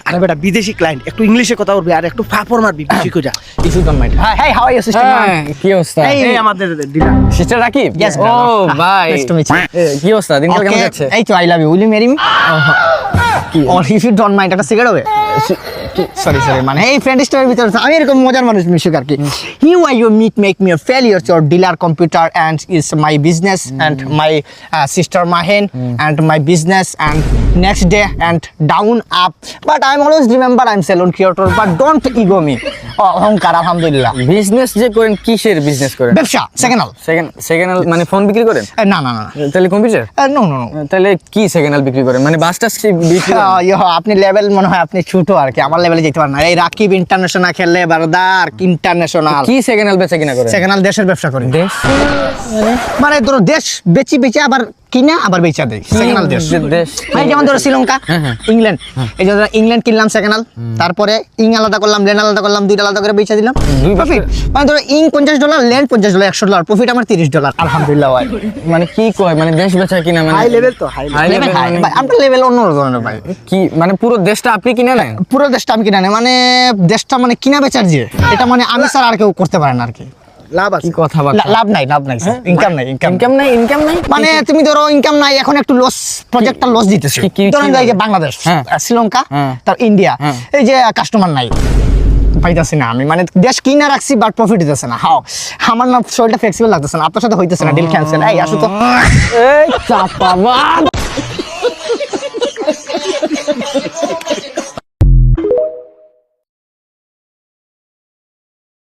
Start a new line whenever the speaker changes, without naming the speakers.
আরে বেটা বিদেশি ক্লায়েন্ট, একটু ইংলিশে কথা বলবি আর একটু ফাপড় মারবি বেশি করে।
Issue don't mind.
Hey, how are you, sister?
কি অবস্থা?
এই আমাদের ডিলার।
সিস্টার রাকিব?
Yes,
ও
brother.
ভাই,
Nice to meet you.
কি অবস্থা? দিনকাল কেমন
Okay,
যাচ্ছে?
এই তো, I love you. Will you marry me? Or if you don't mind, একটা সিগারেট হবে? Sorry, মানে এই ফ্রেন্ড স্টোরের ভিতরে আমি এরকম মজার মানুষ মিশুক আর কি। Here why you make me a failure to your dealer computer and is my business and my sister Mahen and my business and next day and down up. But I'm always remember I'm salon creator, but don't ego me. অহংকার আলহামদুলিল্লাহ।
Business যে করেন, কিসের business করেন?
ব্যবসা, second
second মানে phone বিক্রি করেন?
না
তাহলে কম্পিউটার?
নো
তাহলে কি সেকেন্ড হ্যান্ড বিক্রি করেন? মানে বাস টাস বিক্রি করেন?
আপনি লেভেল মনে হয় আপনি ছোট আর কি, আমার লেভেলে যেতে পারেন না। এই রাকিব ইন্টারন্যাশনাল খেললে বারদার ইন্টারন্যাশনাল
কি সেকেন্ড হ্যান্ড বেচা কিনা করেন?
সেকেন্ড হ্যান্ড দেশের ব্যবসা করি।
দেশ
মানে ধরো দেশ বেচে আবার কিনা আবার বেচা দেয় সেকেন্ড হ্যান্ড দেশ। মানে যেমন ধরো শ্রীলঙ্কা, ইংল্যান্ড, এই যে ধরো ইংল্যান্ড কিনলাম সেকেন্ড হ্যান্ড, তারপরে ইং আলাদা করলাম, ল্যান্ড আলাদা করলাম, দুইটা আলাদা করে বেচা দিলাম, প্রফিট। মানে ধরো ইং $50, ল্যান্ড $50, $100, প্রফিট আমার $30, আলহামদুলিল্লাহ ভাই।
মানে কি কয়, মানে দেশ বেচা কিনা মানে
হাই লেভেল তো, হাই
হাই
লেভেল হাই ভাই, আপনার লেভেল অন্য ধরনের ভাই।
কি মানে পুরো দেশটা আপনি কিনে নেন?
পুরো দেশটা আমি কিনা নেই, মানে দেশটা মানে কিনা বেচার যে এটা মানে আমি স্যার আর কেউ করতে পারে না আর কি।
লাভ আছে।
কি কথা বল,
লাভ নাই ইনকাম নাই
ইনকাম নাই
মানে তুমি ধরো ইনকাম নাই, এখন একটু লস, প্রজেক্টটা লস দিতেছে।
কি
ধরেন এই যে বাংলাদেশ, শ্রীলঙ্কা, তার ইন্ডিয়া, এই যে কাস্টমার নাই, পাইতেছি না আমি, মানে দেশ কিনা রাখছি বাট প্রফিট দিতেছে না। হাও আমার না শরীরটা ফ্লেক্সিবল লাগতেছে না, আপনার সাথে হইতেছে না, ডিল ক্যান্সেল। এই আসো তো,
এই চাপা